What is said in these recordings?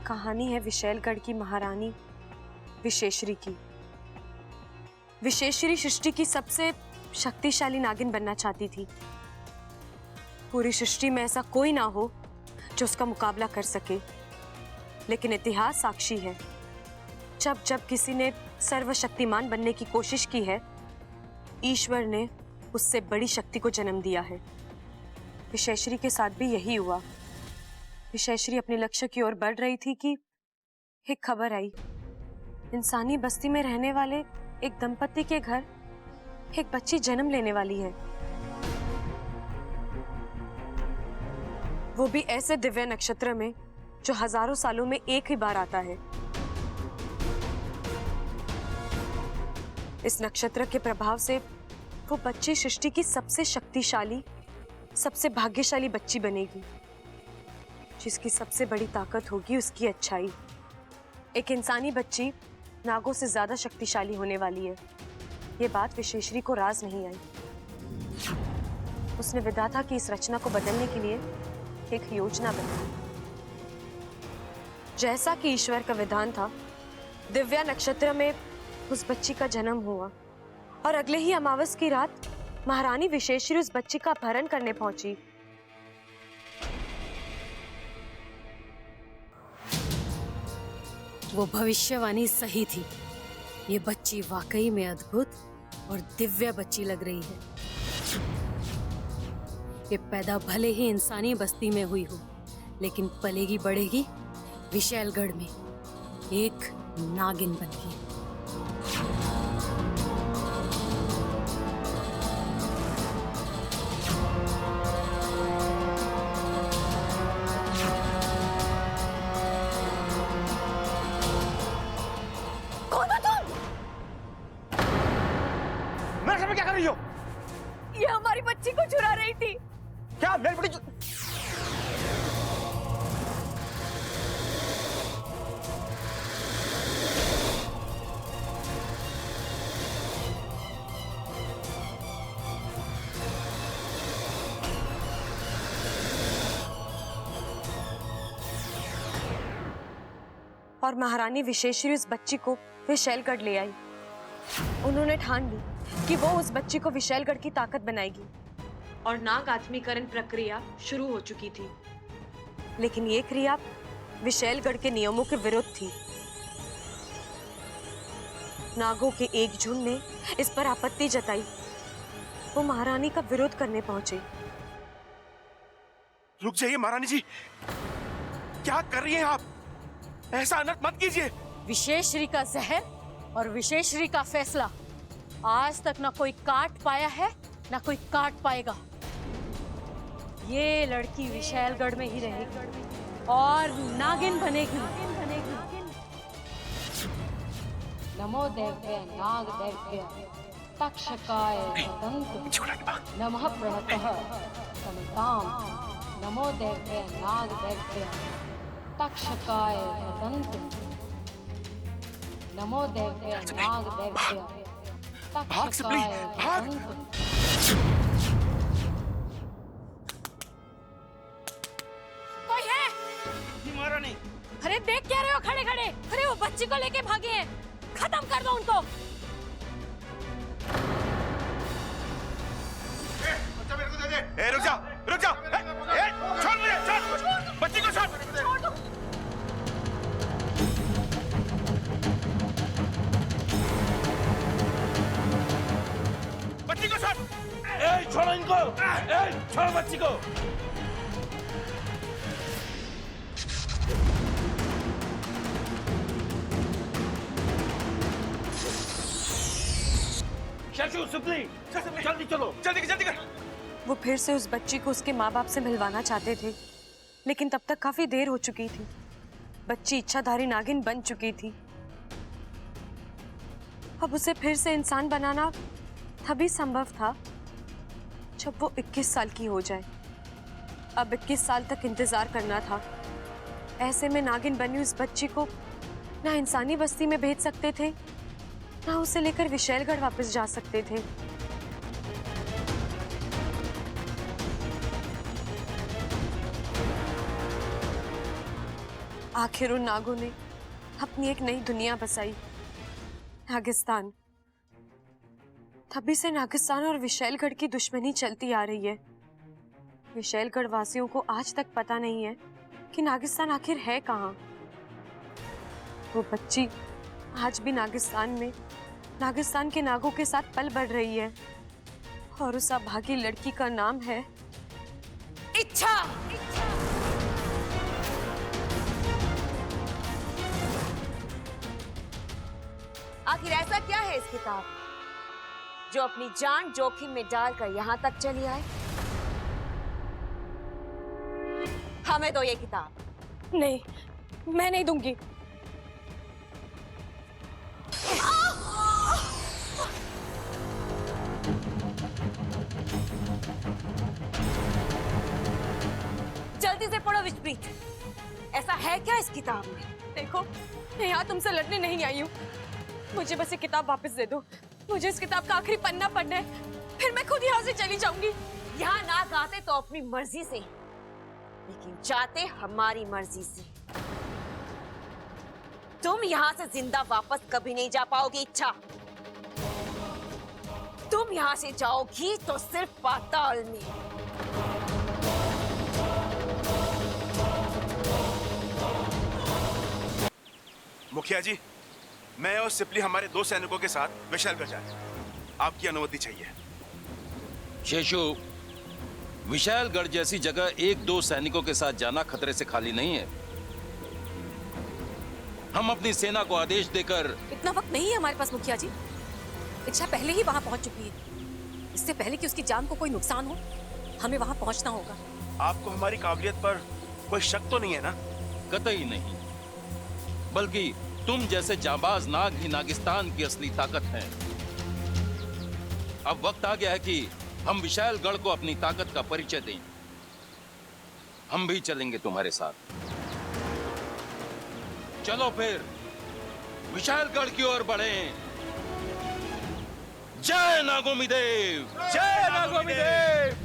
कहानी है विशैलगढ़ की महारानी विशेश्वरी की। विशेश्वरी सृष्टि की सबसे शक्तिशाली नागिन बनना चाहती थी। पूरी सृष्टि में ऐसा कोई ना हो जो उसका मुकाबला कर सके, लेकिन इतिहास साक्षी है, जब जब किसी ने सर्वशक्तिमान बनने की कोशिश की है, ईश्वर ने उससे बड़ी शक्ति को जन्म दिया है। विशेश्वरी के साथ भी यही हुआ। विशेश्वरी अपने लक्ष्य की ओर बढ़ रही थी कि एक खबर आई, इंसानी बस्ती में रहने वाले एक दंपति के घर एक बच्ची जन्म लेने वाली है। वो भी ऐसे दिव्य नक्षत्र में जो हजारों सालों में एक ही बार आता है। इस नक्षत्र के प्रभाव से वो बच्ची सृष्टि की सबसे शक्तिशाली, सबसे भाग्यशाली बच्ची बनेगी, जिसकी सबसे बड़ी ताकत होगी उसकी अच्छाई। एक इंसानी बच्ची नागों से ज्यादा शक्तिशाली होने वाली है। ये बात विशेश्वरी को राज नहीं आई। उसने विधाता की इस रचना को बदलने के लिए एक योजना बनाई। जैसा कि ईश्वर का विधान था, दिव्या नक्षत्र में उस बच्ची का जन्म हुआ और अगले ही अमावस की रात महारानी विशेश्वरी उस बच्ची का अपहरण करने पहुंची। वो भविष्यवाणी सही थी। ये बच्ची वाकई में अद्भुत और दिव्य बच्ची लग रही है। ये पैदा भले ही इंसानी बस्ती में हुई हो, लेकिन पलेगी बढ़ेगी विशैलगढ़ में एक नागिन बनके। क्या कर रही हो? ये हमारी बच्ची को चुरा रही थी। क्या मेरी बड़ी और महारानी विशेश्वरी उस बच्ची को विशैलगढ़ ले आई। उन्होंने ठान ली कि वो उस बच्ची को विशैलगढ़ की ताकत बनाएगी और नाग आत्मीकरण प्रक्रिया शुरू हो चुकी थी। लेकिन ये क्रिया विशैलगढ़ के नियमों के विरुद्ध थी। नागों के एक झुंड ने इस पर आपत्ति जताई। वो महारानी का विरोध करने पहुंचे। रुक जाइए महारानी जी, क्या कर रही हैं आप? ऐसा अनर्थ मत कीजिए। विशेश्वरी का जहर और विशेश्वरी का फैसला आज तक ना कोई काट पाया है ना कोई काट पाएगा। ये लड़की विशैलगढ़ में ही रहेगी और नागिन बनेगी। नमो दैव्य नाग दैव्य तक्षकाय नमः प्रणतः समताम। नमो दैव्य नाग दैव्य तक्षकाय नमो दैव्य नाग दैव्य। भाग सिपली, भाग। कोई है? महारानी। अरे देख क्या रहे हो खड़े खड़े? अरे वो बच्ची को लेके भागे हैं, खत्म कर दो उनको। बच्चा मेरे को दे दे। रुक जा, रुक जा। छोड़ मुझे, छोड़ बच्ची को, छोड़ दो। बच्ची को छोड़। छोड़ो इनको। छोड़ो बच्ची को। सुपली, जल्दी चलो, जल्दी जल्दी कर। वो फिर से उस बच्ची को उसके माँ बाप से मिलवाना चाहते थे, लेकिन तब तक काफी देर हो चुकी थी। बच्ची इच्छाधारी नागिन बन चुकी थी। अब उसे फिर से इंसान बनाना तभी संभव था जब वो 21 साल की हो जाए। अब 21 साल तक इंतजार करना था। ऐसे में नागिन बनी उस बच्ची को ना इंसानी बस्ती में भेज सकते थे, ना उसे लेकर विशैलगढ़ वापस जा सकते थे। आखिर उन नागों ने अपनी एक नई दुनिया बसाई, नागिस्तान। तभी से नागिस्तान और विशैलगढ़ की दुश्मनी चलती आ रही है। विशैलगढ़ वासियों को आज तक पता नहीं है कि नागिस्तान आखिर है कहाँ। वो बच्ची आज भी नागिस्तान में नागिस्तान के नागों के साथ पल बढ़ रही है, और उस अभागी लड़की का नाम है इच्छा। आखिर ऐसा क्या है इस किताब जो अपनी जान जोखिम में डालकर यहाँ तक चली आए? हमें दो ये किताब। नहीं, मैं नहीं दूंगी। जल्दी से पढ़ो विश्वप्रीत, ऐसा है क्या इस किताब में? देखो, मैं यहाँ तुमसे लड़ने नहीं आई हूँ। मुझे बस ये किताब वापस दे दो। मुझे इस किताब का आखिरी पन्ना पढ़ना है, फिर मैं खुद यहाँ से चली जाऊंगी। यहाँ ना गाते तो अपनी मर्जी से, लेकिन जाते हमारी मर्जी से। तुम यहाँ से जिंदा वापस कभी नहीं जा पाओगी इच्छा। तुम यहाँ से जाओगी तो सिर्फ पाताल में। मुखिया जी, मैं और सिपली हमारे 2 सैनिकों के साथ विशालगढ़ जा रहे हैं। आपकी अनुमति चाहिए। शेषु, विशालगढ़ जैसी जगह 1-2 सैनिकों के साथ जाना खतरे से खाली नहीं है। हम अपनी सेना को आदेश देकर। इतना वक्त नहीं है हमारे पास मुखिया जी। इच्छा पहले ही वहां पहुंच चुकी है। इससे पहले कि उसकी जान को कोई नुकसान हो, हमें वहां पहुंचना होगा। आपको हमारी काबिलियत पर कोई शक तो नहीं है ना? कतई नहीं, बल्कि तुम जैसे जाबाज नाग ही नागिस्तान की असली ताकत हैं। अब वक्त आ गया है कि हम विशालगढ़ को अपनी ताकत का परिचय दें। हम भी चलेंगे तुम्हारे साथ। चलो फिर विशालगढ़ की ओर बढ़ें। जय नागोमी देव! जय नागोमी देव!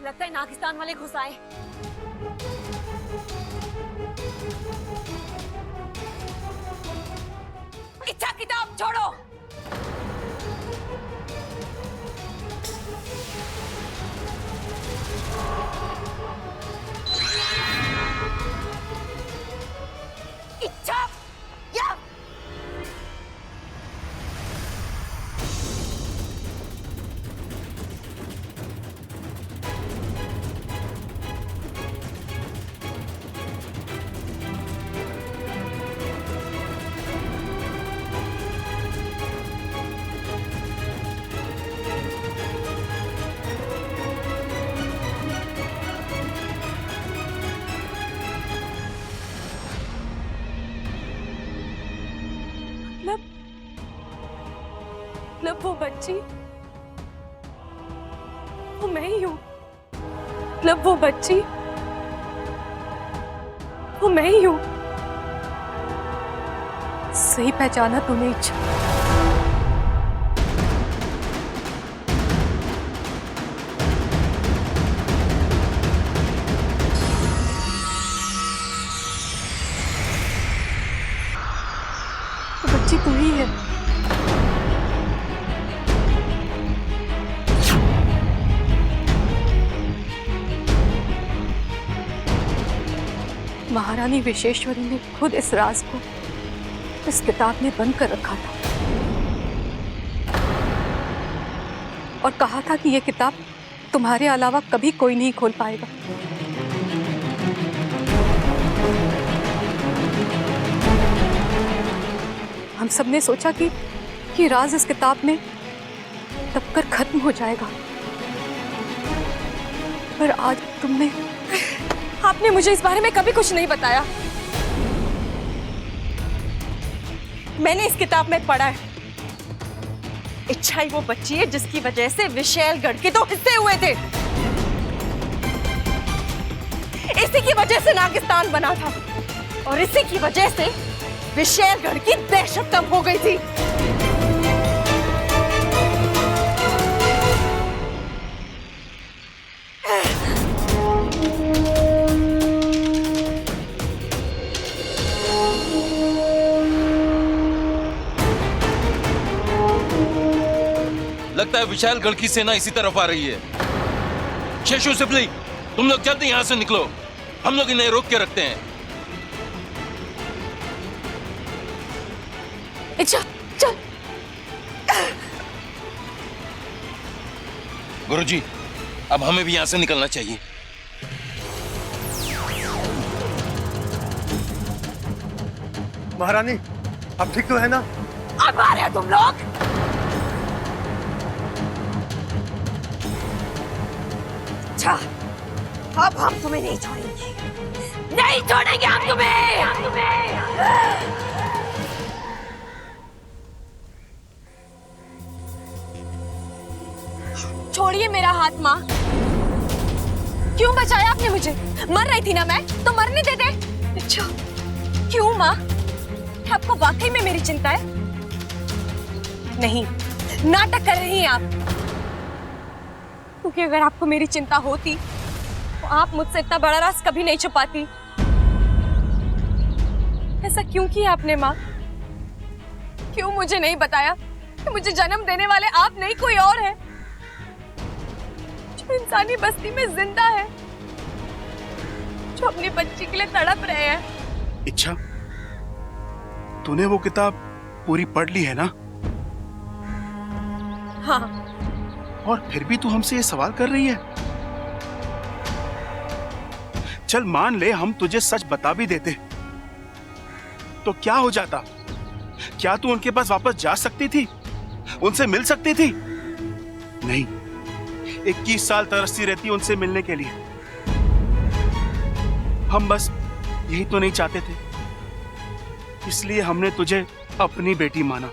लगता है नागिस्तान वाले घुस आए। इच्छा किताब छोड़ो। इच्छा या मतलब वो बच्ची, वो मैं ही हूँ। मतलब वो बच्ची, वो मैं ही हूँ। सही पहचाना तूने इच्छा। वो बच्ची तू ही है। महारानी विशेश्वरी ने खुद इस राज को इस किताब में बंद कर रखा था और कहा था कि यह किताब तुम्हारे अलावा कभी कोई नहीं खोल पाएगा। हम सबने सोचा कि राज इस किताब में दबकर खत्म हो जाएगा, पर आज आपने मुझे इस बारे में कभी कुछ नहीं बताया। मैंने इस किताब में पढ़ा है इच्छा ही वो बच्ची है जिसकी वजह से विशैलगढ़ के 2 हिस्से हुए थे। इसी की वजह से नागिस्तान बना था और इसी की वजह से विशैलगढ़ की दहशत कम हो गई थी। लगता है विशालगढ़ की सेना इसी तरफ आ रही है। शेषु, सिपली, तुम लोग जल्दी यहां से निकलो, हम लोग इन्हें रोक के रखते हैं। चल चल। गुरुजी, अब हमें भी यहां से निकलना चाहिए। महारानी, अब ठीक तो है ना? अब आ रहे हो तुम लोग? अच्छा, अब हम तुम्हें नहीं छोड़ेंगे, नहीं छोड़ेंगे हम तुम्हें। छोड़िए मेरा हाथ माँ। क्यों बचाया आपने मुझे? मर रही थी ना मैं, तो मरने दे दे। अच्छा, क्यों माँ? आपको वाकई में मेरी चिंता है? नहीं, नाटक कर रही हैं आप। क्योंकि अगर आपको मेरी चिंता होती तो आप मुझसे इतना बड़ा राज कभी नहीं छुपाती। ऐसा क्यों किया आपने माँ? क्यों मुझे नहीं बताया कि मुझे जन्म देने वाले आप नहीं कोई और है, जो इंसानी बस्ती में जिंदा है, जो अपनी बच्ची के लिए तड़प रहे हैं। इच्छा, तूने वो किताब पूरी पढ़ ली है ना? हाँ। और फिर भी तू हमसे ये सवाल कर रही है? चल मान ले हम तुझे सच बता भी देते तो क्या हो जाता? क्या तू उनके पास वापस जा सकती थी? उनसे मिल सकती थी? नहीं, 21 साल तरसती रहती उनसे मिलने के लिए। हम बस यही तो नहीं चाहते थे, इसलिए हमने तुझे अपनी बेटी माना।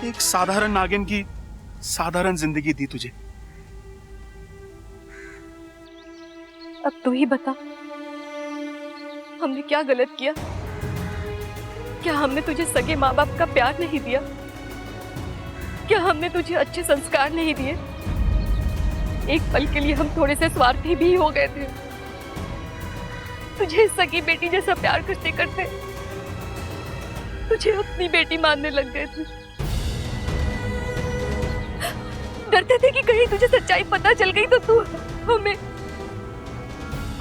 एक साधारण नागिन की साधारण जिंदगी दी तुझे। अब तू ही बता, हमने क्या गलत किया? क्या हमने तुझे सगे माँ बाप का प्यार नहीं दिया? क्या हमने तुझे अच्छे संस्कार नहीं दिए? एक पल के लिए हम थोड़े से स्वार्थी भी हो गए थे। तुझे सगी बेटी जैसा प्यार करते करते तुझे अपनी बेटी मानने लग गए थे। डरते थे कि कहीं तुझे सच्चाई पता चल गई तो तू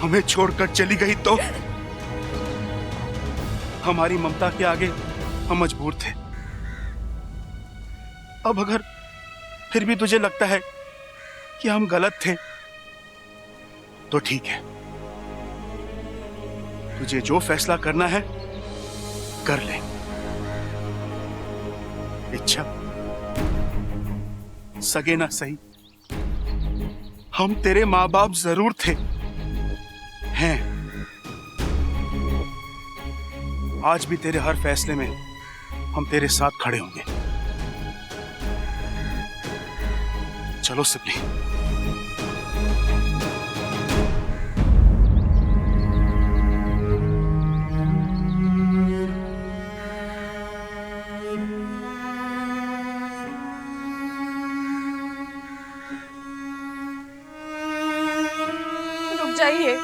हमें छोड़कर चली गई तो? हमारी ममता के आगे हम मजबूर थे। अब अगर फिर भी तुझे लगता है कि हम गलत थे तो ठीक है, तुझे जो फैसला करना है कर ले। इच्छा, सगे ना सही, हम तेरे माँ बाप जरूर थे, हैं। आज भी तेरे हर फैसले में हम तेरे साथ खड़े होंगे। चलो सिपली। रुक जाइए।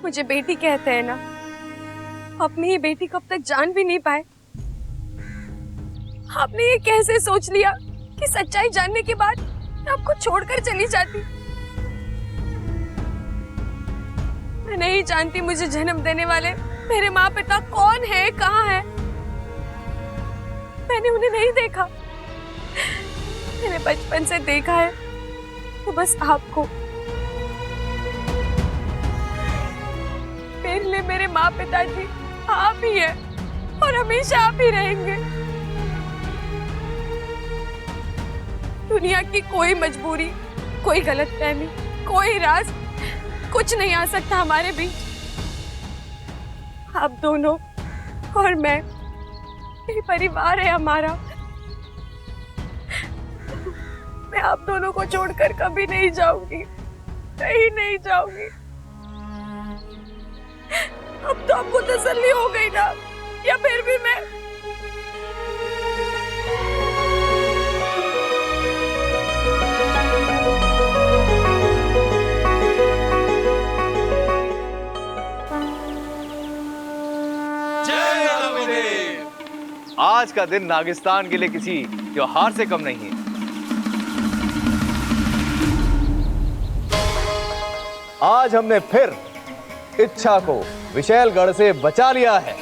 मुझे बेटी कहते हैं ना, अपनी ही बेटी कब तक जान भी नहीं पाए। आपने ये कैसे सोच लिया कि सच्चाई जानने के बाद मैं आपको छोड़कर चली जाती? मैं नहीं जानती मुझे जन्म देने वाले मेरे माँ पिता कौन है, कहाँ है। मैंने उन्हें नहीं देखा। मैंने बचपन से देखा है तो बस आपको। मेरे लिए मेरे माँ पिताजी आप ही है और हमेशा आप ही रहेंगे। दुनिया की कोई मजबूरी, कोई गलतफहमी, कोई राज, कुछ नहीं आ सकता हमारे बीच। आप दोनों और मैं, ये परिवार है हमारा। मैं आप दोनों को छोड़कर कभी नहीं जाऊंगी, कहीं नहीं जाऊंगी। अब तो आपको तसल्ली हो गई ना, या फिर भी मैं आज का दिन नागिस्तान के लिए किसी त्योहार से कम नहीं है। आज हमने फिर इच्छा को विशैलगढ़ से बचा लिया है।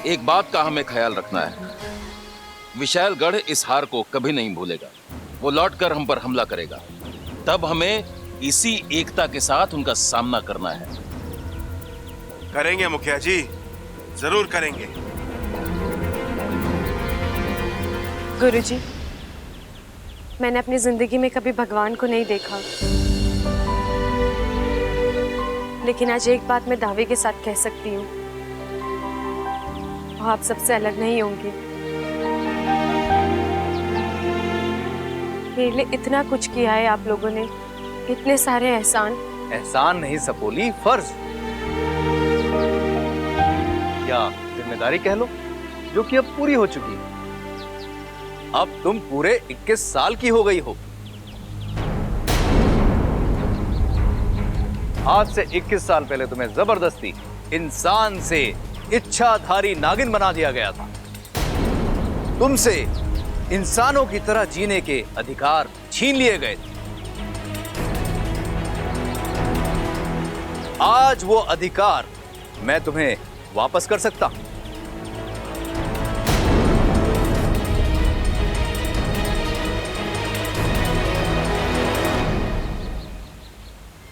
एक बात का हमें ख्याल रखना है, विशालगढ़ इस हार को कभी नहीं भूलेगा। वो लौटकर हम पर हमला करेगा, तब हमें इसी एकता के साथ उनका सामना करना है। करेंगे मुखिया जी, जरूर करेंगे। गुरुजी, मैंने अपनी जिंदगी में कभी भगवान को नहीं देखा, लेकिन आज एक बात मैं दावे के साथ कह सकती हूँ, वो आप सबसे अलग नहीं होंगे। मेरे लिए इतना कुछ किया है आप लोगों ने, इतने सारे एहसान। एहसान नहीं सपोली, फर्ज या जिम्मेदारी कह लो, जो कि अब पूरी हो चुकी है। अब तुम पूरे 21 साल की हो गई हो। आज से 21 साल पहले तुम्हें जबरदस्ती इंसान से इच्छाधारी नागिन बना दिया गया था। तुमसे इंसानों की तरह जीने के अधिकार छीन लिए गए थे। आज वो अधिकार मैं तुम्हें वापस कर सकता हूं।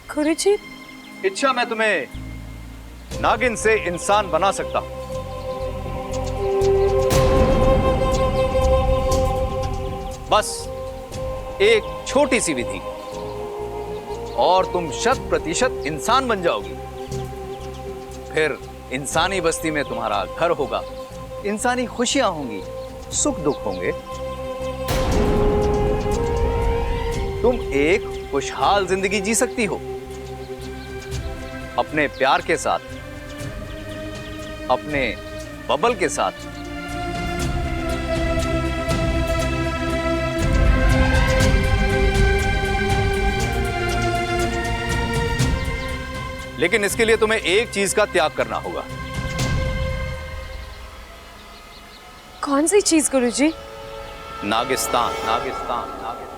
गुरुजी, इच्छा मैं तुम्हें नागिन से इंसान बना सकता हूं। बस एक छोटी सी विधि और तुम 100% इंसान बन जाओगी। फिर इंसानी बस्ती में तुम्हारा घर होगा, इंसानी खुशियां होंगी, सुख दुख होंगे। तुम एक खुशहाल जिंदगी जी सकती हो, अपने प्यार के साथ, अपने बबल के साथ। लेकिन इसके लिए तुम्हें एक चीज का त्याग करना होगा। कौन सी चीज गुरुजी? नागिस्तान, नागिस्तान, नागिस्तान।